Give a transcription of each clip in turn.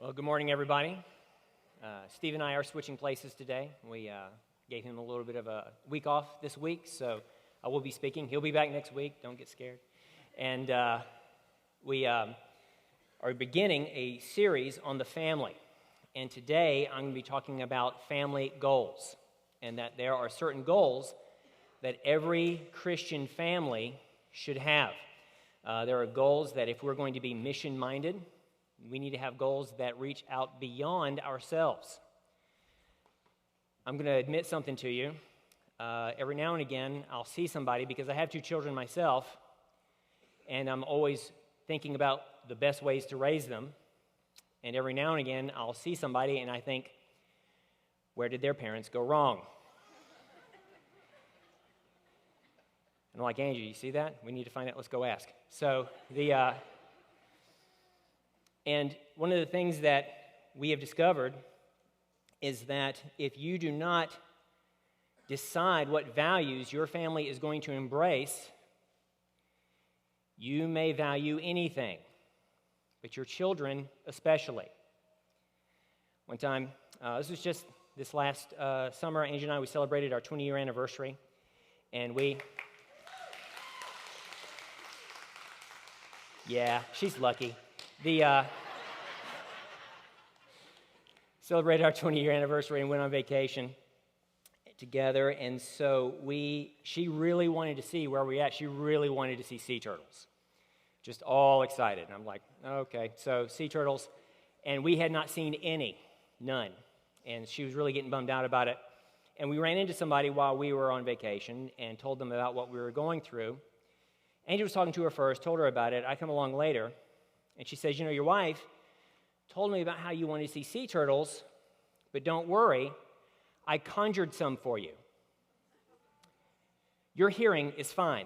Well, good morning, everybody. Steve and I are switching places today. We gave him a little bit of a week off this week, so I will be speaking. He'll be back next week. Don't get scared. And we are beginning a series on the family. And today I'm going to be talking about family goals, and that there are certain goals that every Christian family should have. There are goals that if we're going to be mission-minded, we need to have goals that reach out beyond ourselves. I'm going to admit something to you. Every now and again, I'll see somebody, because I have two children myself, and I'm always thinking about the best ways to raise them. And every now and again, I'll see somebody, and I think, where did their parents go wrong? And I'm like, Angie, you see that? We need to find out. Let's go ask. So and one of the things that we have discovered is that if you do not decide what values your family is going to embrace, you may value anything, but your children especially. One time, this was just this last summer, Angie and I, we celebrated our 20-year anniversary, and yeah, she's lucky. Celebrated our 20-year anniversary and went on vacation together, and so she really wanted to see where we're at. She really wanted to see sea turtles. Just all excited. And I'm like, okay, so sea turtles, and we had not seen none, and she was really getting bummed out about it. And we ran into somebody while we were on vacation and told them about what we were going through. Angie was talking to her first, told her about it. I come along later, and she says, your wife told me about how you wanted to see sea turtles, but don't worry, I conjured some for you. Your hearing is fine.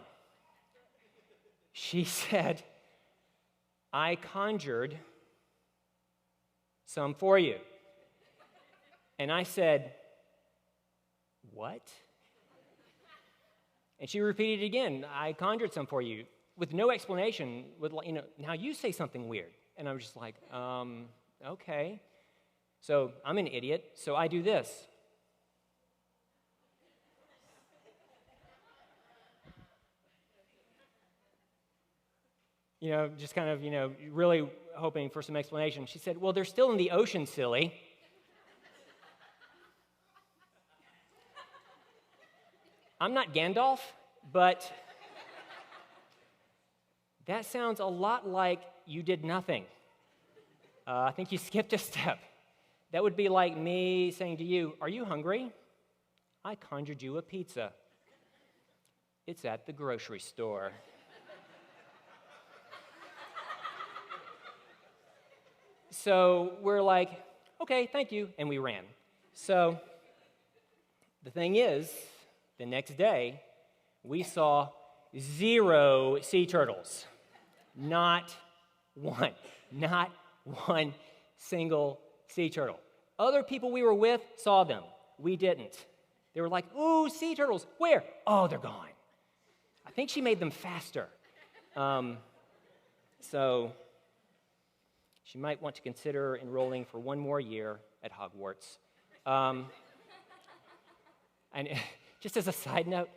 She said, I conjured some for you. And I said, what? And she repeated it again, I conjured some for you, with no explanation, now you say something weird. And I was just like, okay. So I'm an idiot, so I do this. Just kind of, really hoping for some explanation. She said, well, they're still in the ocean, silly. I'm not Gandalf, but that sounds a lot like you did nothing. I think you skipped a step. That would be like me saying to you, are you hungry? I conjured you a pizza. It's at the grocery store. So we're like, okay, thank you, and we ran. So the thing is, the next day, we saw 0 sea turtles. Not one single sea turtle. Other people we were with saw them. We didn't. They were like, ooh, sea turtles. Where? Oh, they're gone. I think she made them faster. So she might want to consider enrolling for one more year at Hogwarts. And just as a side note,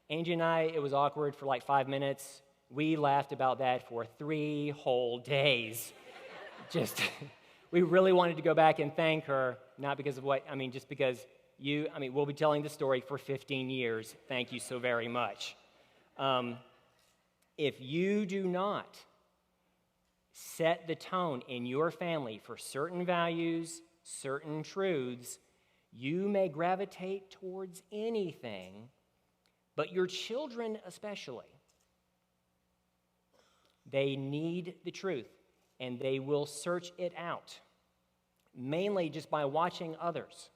Angie and I, it was awkward for like 5 minutes. We laughed about that for 3 whole days. We really wanted to go back and thank her, not because of just because we'll be telling the story for 15 years. Thank you so very much. If you do not set the tone in your family for certain values, certain truths, you may gravitate towards anything, but your children especially, they need the truth, and they will search it out, mainly just by watching others.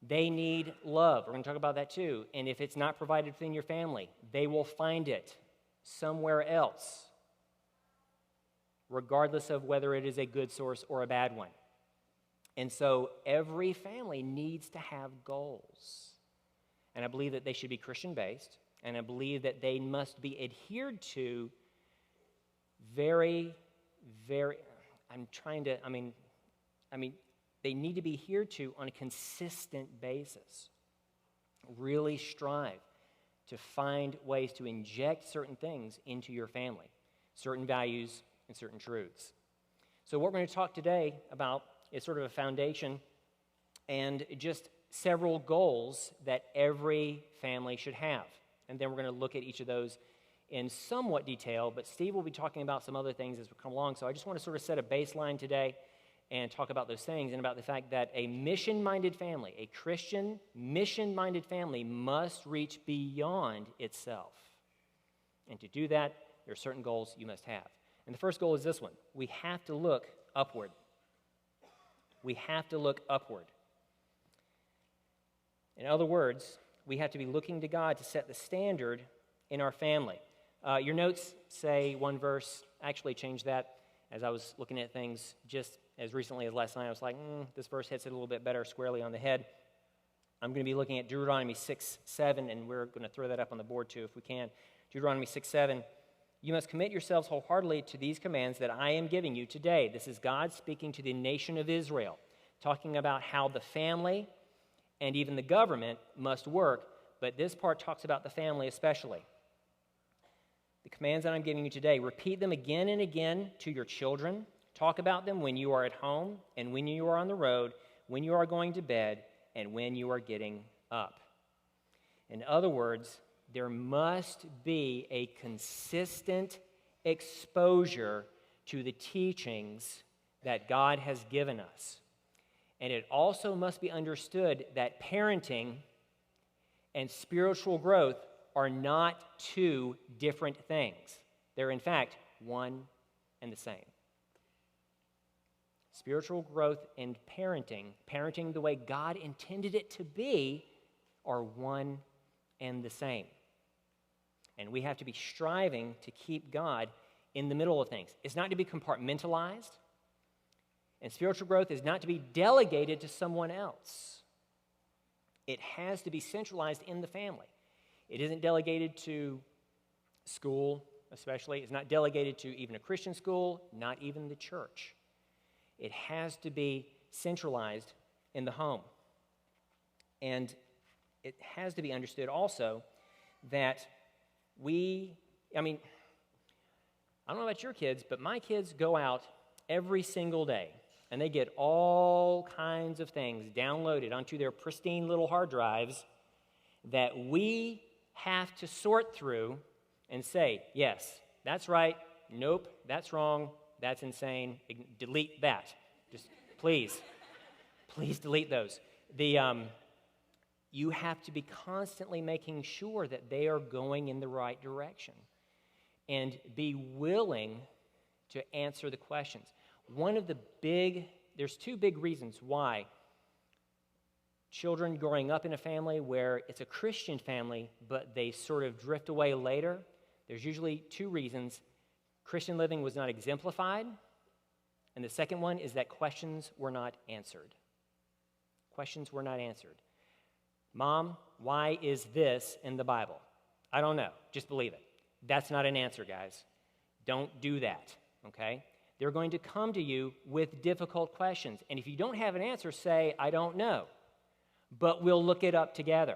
They need love. We're going to talk about that too. And if it's not provided within your family, they will find it somewhere else, regardless of whether it is a good source or a bad one. And so every family needs to have goals. And I believe that they should be Christian-based, and I believe that they must be adhered to very, very, they need to be adhered to on a consistent basis. Really strive to find ways to inject certain things into your family, certain values and certain truths. So what we're going to talk today about is sort of a foundation and just several goals that every family should have. And then we're going to look at each of those in somewhat detail, but Steve will be talking about some other things as we come along. So I just want to sort of set a baseline today and talk about those things and about the fact that a mission-minded family, a Christian mission-minded family, must reach beyond itself. And to do that, there are certain goals you must have. And the first goal is this one. We have to look upward. We have to look upward. In other words, we have to be looking to God to set the standard in our family. Your notes say one verse. I actually changed that as I was looking at things just as recently as last night. I was like, this verse hits it a little bit better squarely on the head. I'm going to be looking at Deuteronomy 6:7, and we're going to throw that up on the board too if we can. Deuteronomy 6:7. You must commit yourselves wholeheartedly to these commands that I am giving you today. This is God speaking to the nation of Israel, talking about how the family and even the government must work, but this part talks about the family especially. The commands that I'm giving you today, repeat them again and again to your children. Talk about them when you are at home and when you are on the road, when you are going to bed, and when you are getting up. In other words, there must be a consistent exposure to the teachings that God has given us. And it also must be understood that parenting and spiritual growth are not two different things. They're, in fact, one and the same. Spiritual growth and parenting the way God intended it to be, are one and the same. And we have to be striving to keep God in the middle of things. It's not to be compartmentalized, and spiritual growth is not to be delegated to someone else. It has to be centralized in the family. It isn't delegated to school, especially. It's not delegated to even a Christian school, not even the church. It has to be centralized in the home. And it has to be understood also that I don't know about your kids, but my kids go out every single day, and they get all kinds of things downloaded onto their pristine little hard drives that we have to sort through and say, yes, that's right, nope, that's wrong, that's insane, delete that. Just please delete those. You have to be constantly making sure that they are going in the right direction and be willing to answer the questions. There's two big reasons why children growing up in a family where it's a Christian family, but they sort of drift away later. There's usually two reasons. Christian living was not exemplified, and the second one is that questions were not answered. Questions were not answered. Mom, why is this in the Bible? I don't know. Just believe it. That's not an answer, guys. Don't do that, okay? They're going to come to you with difficult questions. And if you don't have an answer, say, I don't know. But we'll look it up together.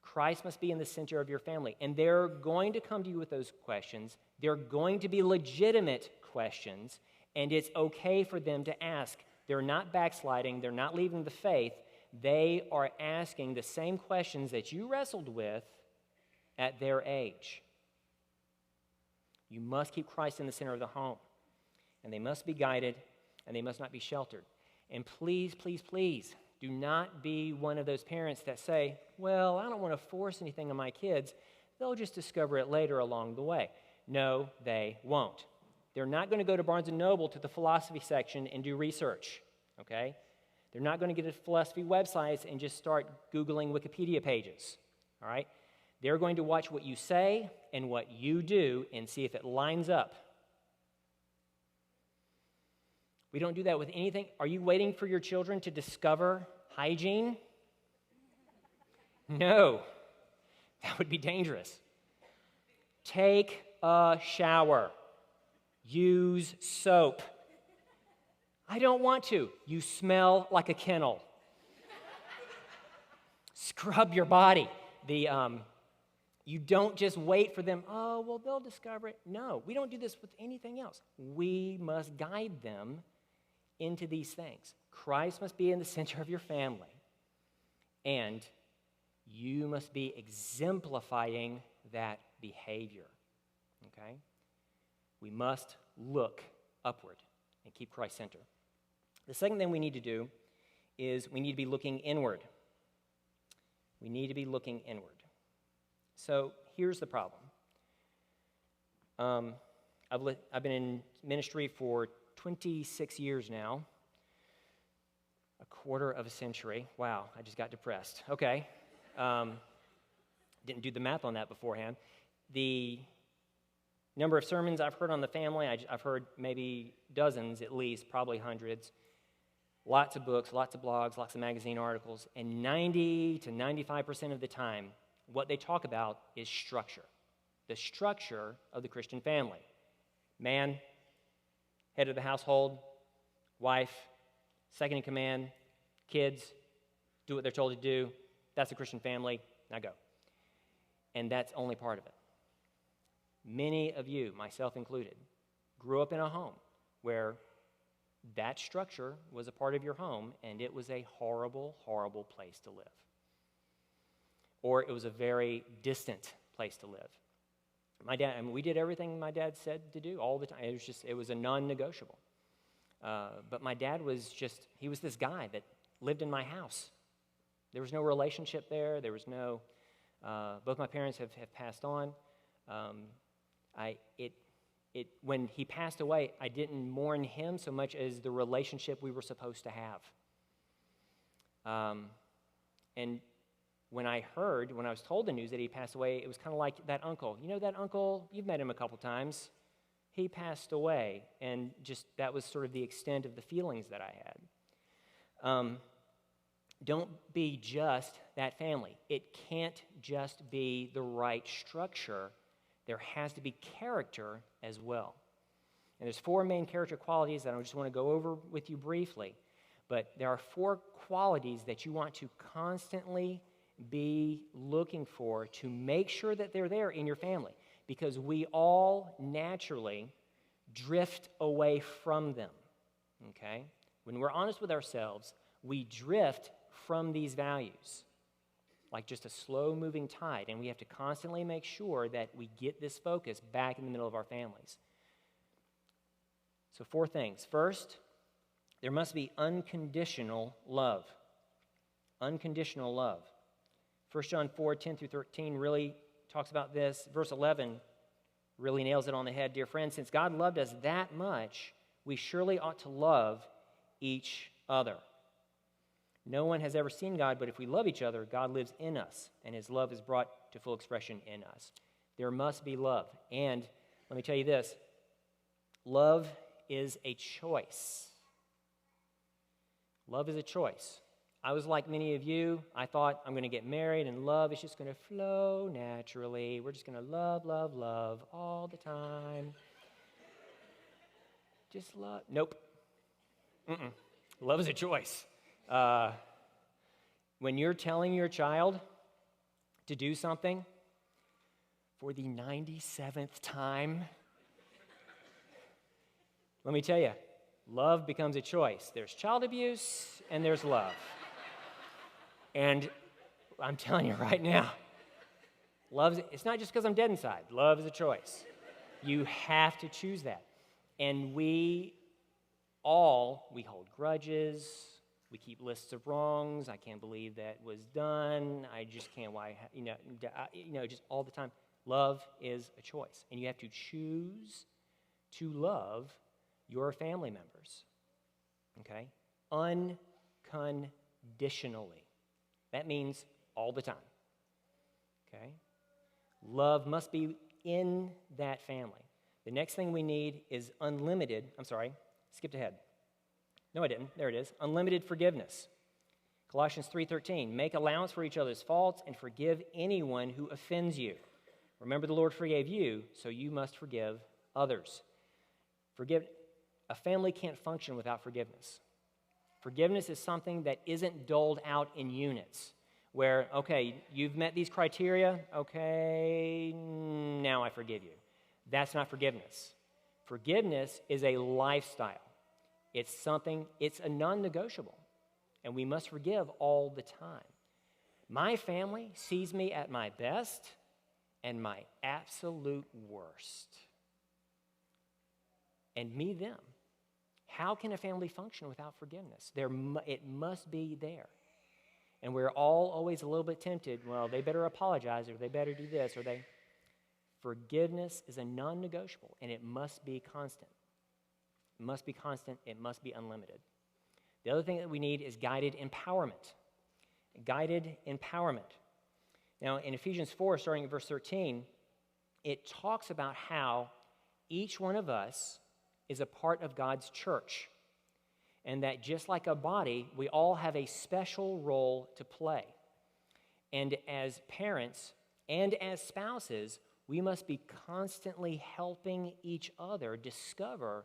Christ must be in the center of your family. And they're going to come to you with those questions. They're going to be legitimate questions. And it's okay for them to ask. They're not backsliding. They're not leaving the faith. They are asking the same questions that you wrestled with at their age. You must keep Christ in the center of the home. And they must be guided, and they must not be sheltered. And please, please, please, do not be one of those parents that say, well, I don't want to force anything on my kids. They'll just discover it later along the way. No, they won't. They're not going to go to Barnes & Noble to the philosophy section and do research, okay? They're not going to get to philosophy websites and just start Googling Wikipedia pages, all right? They're going to watch what you say and what you do and see if it lines up. We don't do that with anything. Are you waiting for your children to discover hygiene? No, that would be dangerous. Take a shower. Use soap. I don't want to. You smell like a kennel. Scrub your body. You don't just wait for them, oh, well, they'll discover it. No, we don't do this with anything else. We must guide them into these things. Christ must be in the center of your family, and you must be exemplifying that behavior, okay? We must look upward and keep Christ center. The second thing we need to do is we need to be looking inward. We need to be looking inward. So here's the problem. I've been in ministry for 26 years now, a quarter of a century. Wow, I just got depressed. Okay. Didn't do the math on that beforehand. The number of sermons I've heard on the family, I've heard maybe dozens at least, probably hundreds. Lots of books, lots of blogs, lots of magazine articles, and 90 to 95% of the time, what they talk about is structure. The structure of the Christian family. Man, head of the household, wife, second in command, kids, do what they're told to do. That's the Christian family. Now go. And that's only part of it. Many of you, myself included, grew up in a home where that structure was a part of your home, and it was a horrible, horrible place to live. Or it was a very distant place to live. My dad, we did everything my dad said to do all the time. It was a non-negotiable. But my dad he was this guy that lived in my house. There was no relationship there. There was no, both my parents have passed on. When he passed away, I didn't mourn him so much as the relationship we were supposed to have. And when I was told the news that he passed away, it was kind of like that uncle. You know that uncle? You've met him a couple times. He passed away, and just that was sort of the extent of the feelings that I had. Don't be just that family. It can't just be the right structure. There has to be character as well. And there's 4 main character qualities that I just want to go over with you briefly. But there are 4 qualities that you want to constantly be looking for to make sure that they're there in your family, because we all naturally drift away from them, okay? When we're honest with ourselves, we drift from these values like just a slow-moving tide, and we have to constantly make sure that we get this focus back in the middle of our families. So 4 things. First, there must be unconditional love. Unconditional love. 1 John 4, 10 through 13 really talks about this. Verse 11 really nails it on the head. Dear friends, since God loved us that much, we surely ought to love each other. No one has ever seen God, but if we love each other, God lives in us, and his love is brought to full expression in us. There must be love. And let me tell you this, love is a choice. Love is a choice. I was like many of you. I thought I'm going to get married, and love is just going to flow naturally. We're just going to love, love, love all the time. Just love. Nope. Love is a choice. When you're telling your child to do something for the 97th time, let me tell you, love becomes a choice. There's child abuse and there's love. And I'm telling you right now, it's not just because I'm dead inside. Love is a choice. You have to choose that. And we hold grudges. We keep lists of wrongs. I can't believe that was done. I just can't, just all the time. Love is a choice. And you have to choose to love your family members, okay? Unconditionally. That means all the time, okay? Love must be in that family. The next thing we need is skipped ahead. No, I didn't. There it is. Unlimited forgiveness. Colossians 3:13, make allowance for each other's faults and forgive anyone who offends you. Remember, the Lord forgave you, so you must forgive others. a family can't function without forgiveness. Forgiveness is something that isn't doled out in units, where, okay, you've met these criteria, okay, now I forgive you. That's not forgiveness. Forgiveness is a lifestyle. It's a non-negotiable, and we must forgive all the time. My family sees me at my best and my absolute worst. And me, them. How can a family function without forgiveness? It must be there. And we're all always a little bit tempted, well, they better apologize, or they better do this, or they... Forgiveness is a non-negotiable, and it must be constant. It must be constant. It must be unlimited. The other thing that we need is guided empowerment. Guided empowerment. Now, in Ephesians 4, starting at verse 13, it talks about how each one of us is a part of God's church, and that just like a body, we all have a special role to play. And as parents and as spouses, we must be constantly helping each other discover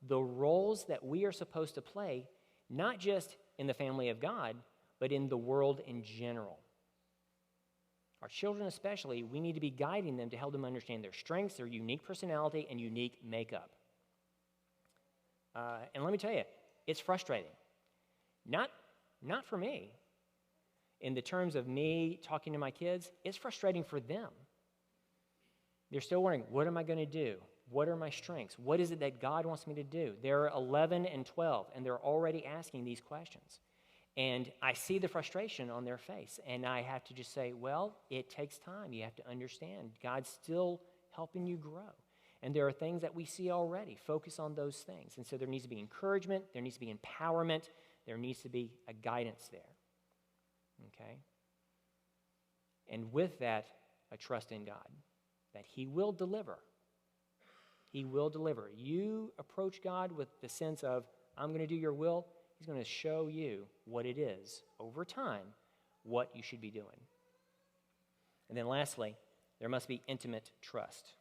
the roles that we are supposed to play, not just in the family of God, but in the world in general. Our children especially, we need to be guiding them to help them understand their strengths, their unique personality, and unique makeup. And let me tell you, it's frustrating. Not for me. In the terms of me talking to my kids, it's frustrating for them. They're still wondering, what am I going to do? What are my strengths? What is it that God wants me to do? They're 11 and 12, and they're already asking these questions. And I see the frustration on their face, and I have to just say, well, it takes time. You have to understand. God's still helping you grow. And there are things that we see already. Focus on those things. And so there needs to be encouragement. There needs to be empowerment. There needs to be a guidance there. Okay? And with that, a trust in God, that He will deliver. He will deliver. You approach God with the sense of, I'm going to do your will. He's going to show you what it is over time, what you should be doing. And then lastly, there must be intimate trust.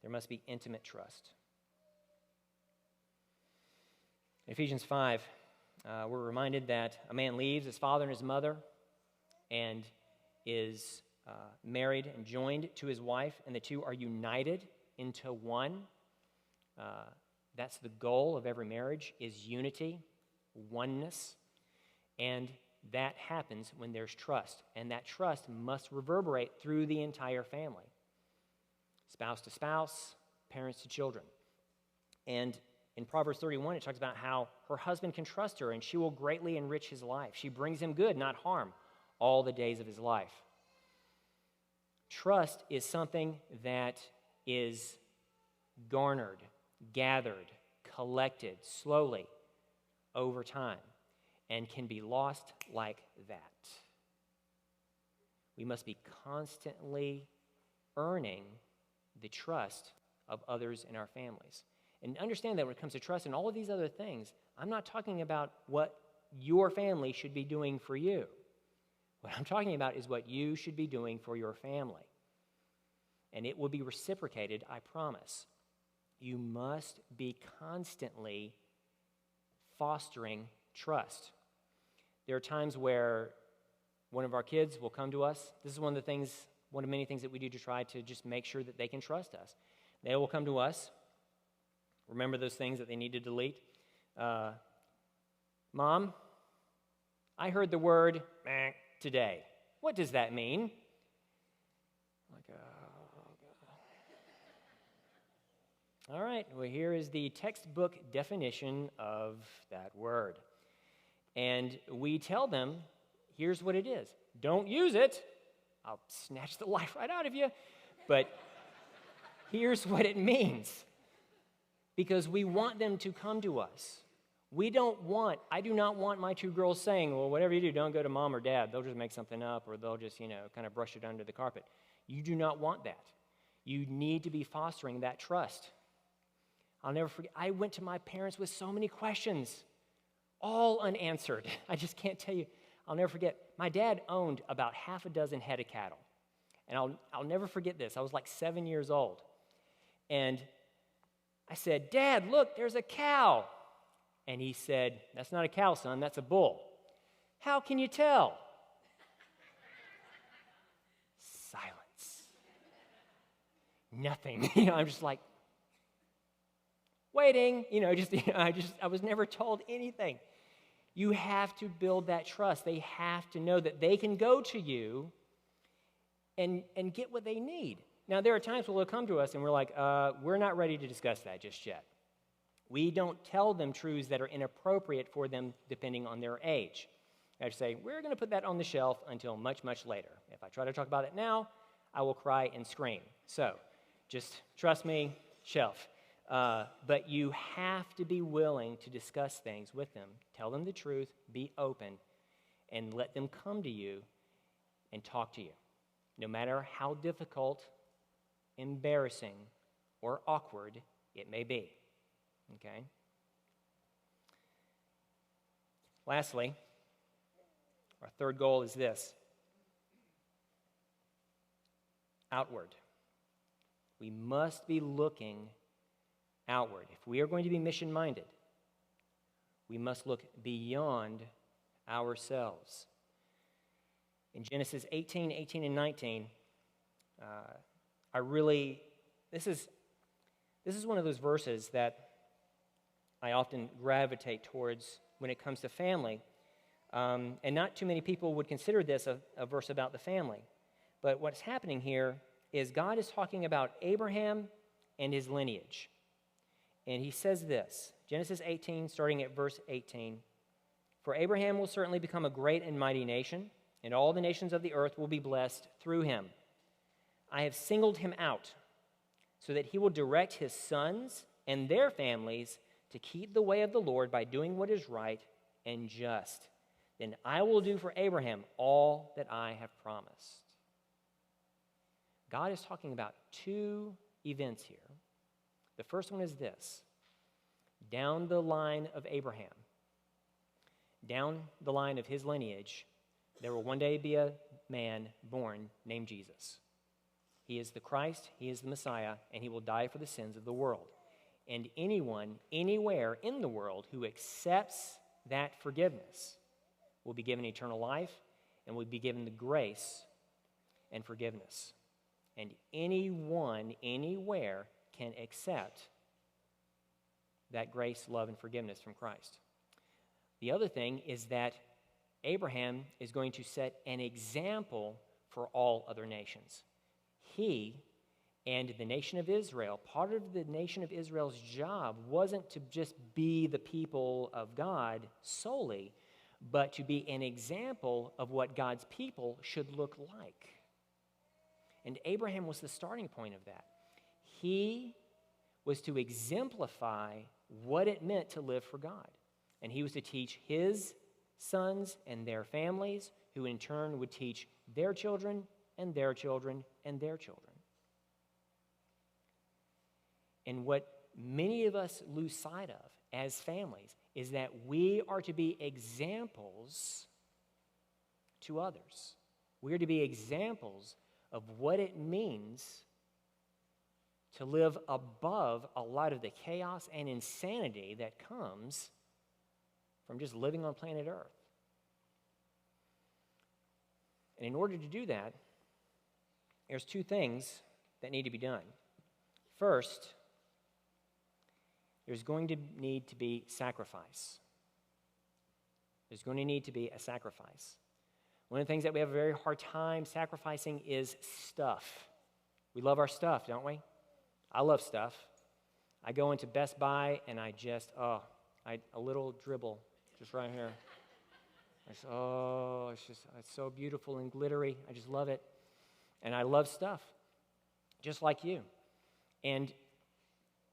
There must be intimate trust. In Ephesians 5, we're reminded that a man leaves his father and his mother and is married and joined to his wife, and the two are united into one. That's the goal of every marriage, is unity, oneness, and that happens when there's trust, and that trust must reverberate through the entire family. Spouse to spouse, parents to children. And in Proverbs 31, it talks about how her husband can trust her, and she will greatly enrich his life. She brings him good, not harm, all the days of his life. Trust is something that is garnered, gathered, collected slowly over time, and can be lost like that. We must be constantly earning the trust of others in our families. And understand that when it comes to trust and all of these other things, I'm not talking about what your family should be doing for you. What I'm talking about is what you should be doing for your family. And it will be reciprocated, I promise. You must be constantly fostering trust. There are times where one of our kids will come to us. This is one of many things that we do to try to just make sure that they can trust us. They will come to us, remember those things that they need to delete. Mom, I heard the word today. What does that mean? Like, all right, well, here is the textbook definition of that word. And we tell them, here's what it is. Don't use it. I'll snatch the life right out of you. But here's what it means. Because we want them to come to us. I do not want my two girls saying, well, whatever you do, don't go to mom or dad. They'll just make something up, or they'll just, kind of brush it under the carpet. You do not want that. You need to be fostering that trust. I'll never forget, I went to my parents with so many questions, all unanswered. I just can't tell you. I'll never forget, my dad owned about half a dozen head of cattle. And I'll never forget this. I was like 7 years old. And I said, Dad, look, there's a cow. And he said, that's not a cow, son, that's a bull. How can you tell? Silence. Nothing. I'm just like, waiting. I was never told anything. You have to build that trust. They have to know that they can go to you and get what they need. Now, there are times when they'll come to us and we're like, we're not ready to discuss that just yet. We don't tell them truths that are inappropriate for them depending on their age. I say, we're going to put that on the shelf until much, much later. If I try to talk about it now, I will cry and scream. So just trust me, shelf. But you have to be willing to discuss things with them. Tell them the truth, be open, and let them come to you and talk to you. No matter how difficult, embarrassing, or awkward it may be. Okay? Lastly, our third goal is this: outward. We must be looking outward. If we are going to be mission-minded, we must look beyond ourselves. In Genesis 18, and 19, this is one of those verses that I often gravitate towards when it comes to family. And not too many people would consider this a verse about the family. But what's happening here is God is talking about Abraham and his lineage. And he says this, Genesis 18, starting at verse 18, "For Abraham will certainly become a great and mighty nation, and all the nations of the earth will be blessed through him. I have singled him out so that he will direct his sons and their families to keep the way of the Lord by doing what is right and just. Then I will do for Abraham all that I have promised." God is talking about two events here. The first one is this: down the line of Abraham, down the line of his lineage, there will one day be a man born named Jesus. He is the Christ, he is the Messiah, and he will die for the sins of the world. And anyone, anywhere in the world who accepts that forgiveness will be given eternal life and will be given the grace and forgiveness. And anyone, anywhere, can accept that grace, love, and forgiveness from Christ. The other thing is that Abraham is going to set an example for all other nations. He and the nation of Israel, part of the nation of Israel's job wasn't to just be the people of God solely, but to be an example of what God's people should look like. And Abraham was the starting point of that. He was to exemplify what it meant to live for God. And he was to teach his sons and their families, who in turn would teach their children and their children and their children. And what many of us lose sight of as families is that we are to be examples to others. We are to be examples of what it means to live above a lot of the chaos and insanity that comes from just living on planet Earth. And in order to do that, there's two things that need to be done. First, there's going to need to be sacrifice. There's going to need to be a sacrifice. One of the things that we have a very hard time sacrificing is stuff. We love our stuff, don't we? I love stuff. I go into Best Buy and I just, a little dribble just right here. It's so beautiful and glittery. I just love it. And I love stuff, just like you. And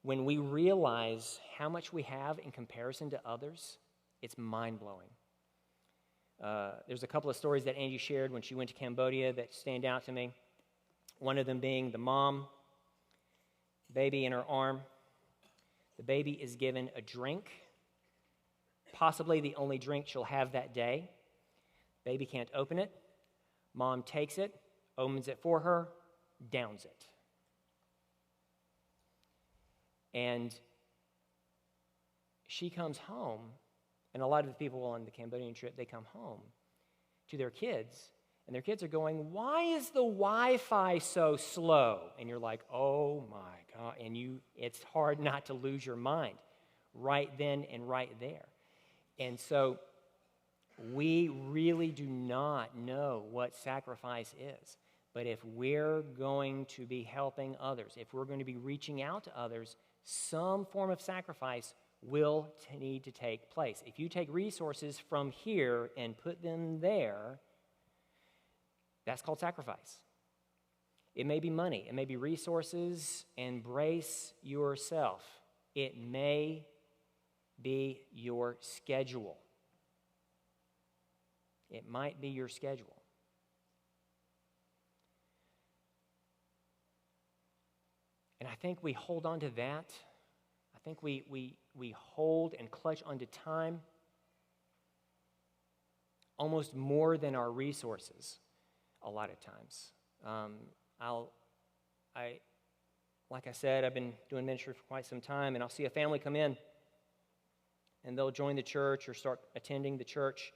when we realize how much we have in comparison to others, it's mind-blowing. There's a couple of stories that Angie shared when she went to Cambodia that stand out to me. One of them being the mom, baby in her arm. The baby is given a drink, possibly the only drink she'll have that day. Baby can't open it. Mom takes it, opens it for her, downs it. And she comes home, and a lot of the people on the Cambodian trip, they come home to their kids, and their kids are going, "Why is the Wi-Fi so slow?" And you're like, "Oh my God." And it's hard not to lose your mind right then and right there. And so we really do not know what sacrifice is. But if we're going to be helping others, if we're going to be reaching out to others, some form of sacrifice will need to take place. If you take resources from here and put them there, that's called sacrifice. It may be money. It may be resources. Embrace yourself. It may be your schedule. It might be your schedule. And I think we hold on to that. I think we hold and clutch onto time almost more than our resources a lot of times. Like I said, I've been doing ministry for quite some time, and I'll see a family come in, and they'll join the church or start attending the church,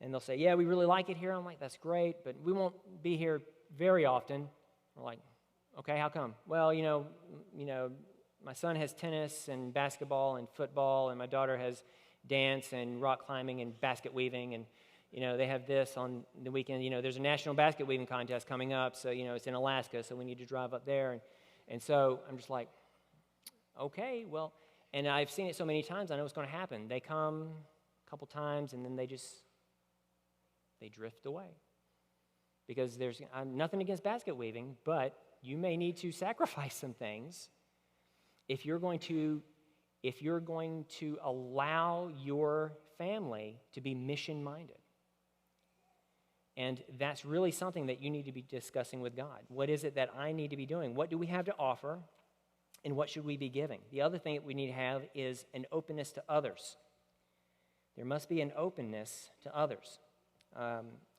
and they'll say, "Yeah, we really like it here." I'm like, "That's great, but we won't be here very often." I'm like, "Okay, how come?" "Well, you know, my son has tennis and basketball and football, and my daughter has dance and rock climbing and basket weaving, and they have this on the weekend. There's a national basket weaving contest coming up, so it's in Alaska, so we need to drive up there." And so I'm just like, "Okay, well," and I've seen it so many times, I know what's going to happen. They come a couple times, and then they drift away. Because I'm nothing against basket weaving, but you may need to sacrifice some things if you're going to allow your family to be mission-minded. And that's really something that you need to be discussing with God. What is it that I need to be doing? What do we have to offer? And what should we be giving? The other thing that we need to have is an openness to others. There must be an openness to others.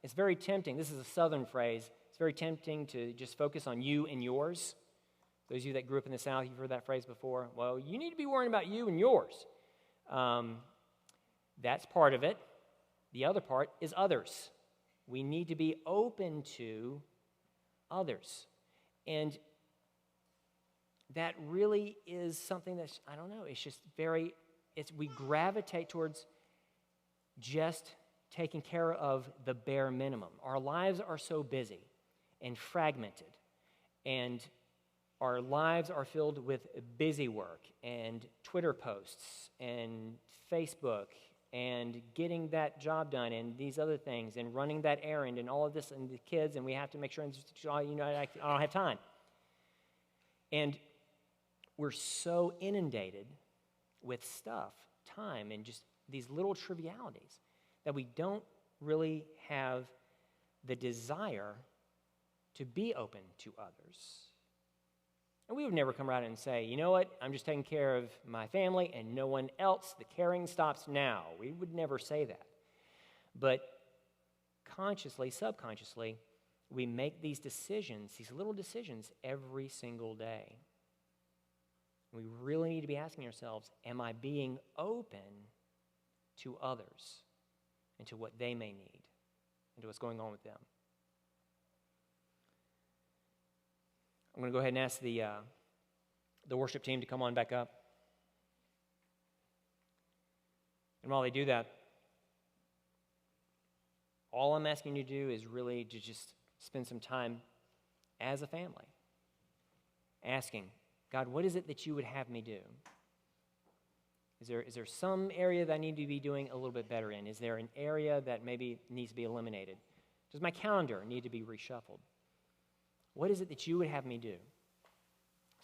It's very tempting. This is a Southern phrase. It's very tempting to just focus on you and yours. Those of you that grew up in the South, you've heard that phrase before. Well, you need to be worrying about you and yours. That's part of it. The other part is others. We need to be open to others. And that really is something that's, I don't know, it's just we gravitate towards just taking care of the bare minimum. Our lives are so busy and fragmented, and our lives are filled with busy work and Twitter posts and Facebook and getting that job done and these other things and running that errand and all of this and the kids, and we have to make sure, I don't have time. And we're so inundated with stuff, time, and just these little trivialities that we don't really have the desire to be open to others. And we would never come around and say, "You know what, I'm just taking care of my family and no one else. The caring stops now." We would never say that. But consciously, subconsciously, we make these decisions, these little decisions, every single day. We really need to be asking ourselves, am I being open to others and to what they may need and to what's going on with them? I'm going to go ahead and ask the worship team to come on back up. And while they do that, all I'm asking you to do is really to just spend some time as a family asking, God, what is it that you would have me do? Is there some area that I need to be doing a little bit better in? Is there an area that maybe needs to be eliminated? Does my calendar need to be reshuffled? What is it that you would have me do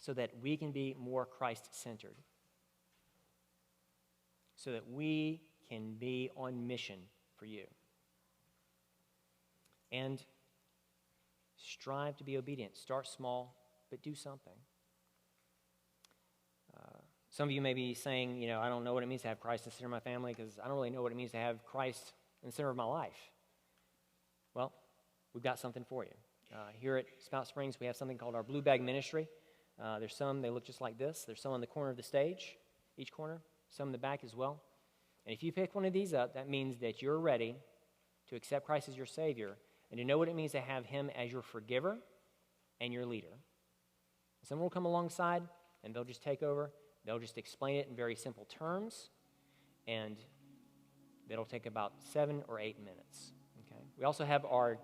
so that we can be more Christ-centered? So that we can be on mission for you. And strive to be obedient. Start small, but do something. Some of you may be saying, I don't know what it means to have Christ in the center of my family because I don't really know what it means to have Christ in the center of my life. Well, we've got something for you. Here at Spout Springs, we have something called our Blue Bag Ministry. There's some, they look just like this. There's some on the corner of the stage, each corner, some in the back as well. And if you pick one of these up, that means that you're ready to accept Christ as your Savior and to know what it means to have Him as your forgiver and your leader. Someone will come alongside and they'll just take over. They'll just explain it in very simple terms, and it'll take about 7 or 8 minutes. Okay. We also have our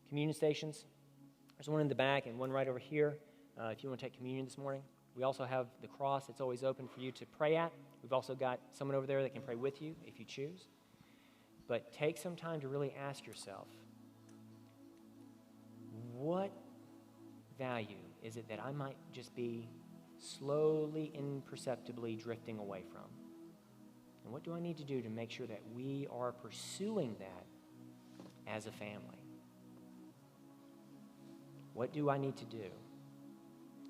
communion stations. There's one in the back and one right over here if you want to take communion this morning. We also have the cross that's always open for you to pray at. We've also got someone over there that can pray with you if you choose. But take some time to really ask yourself, what value is it that I might just be slowly, imperceptibly drifting away from? And what do I need to do to make sure that we are pursuing that as a family? What do I need to do?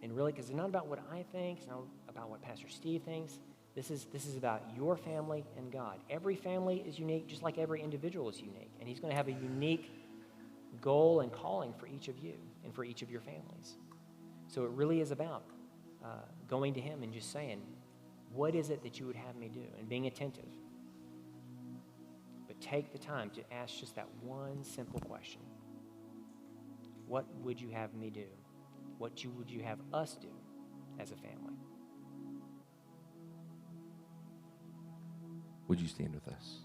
And really, because it's not about what I think, it's not about what Pastor Steve thinks. This is about your family and God. Every family is unique, just like every individual is unique. And He's going to have a unique goal and calling for each of you and for each of your families. So it really is about going to Him and just saying, what is it that you would have me do? And being attentive. But take the time to ask just that one simple question. What would you have me do? What would you have us do as a family? Would you stand with us?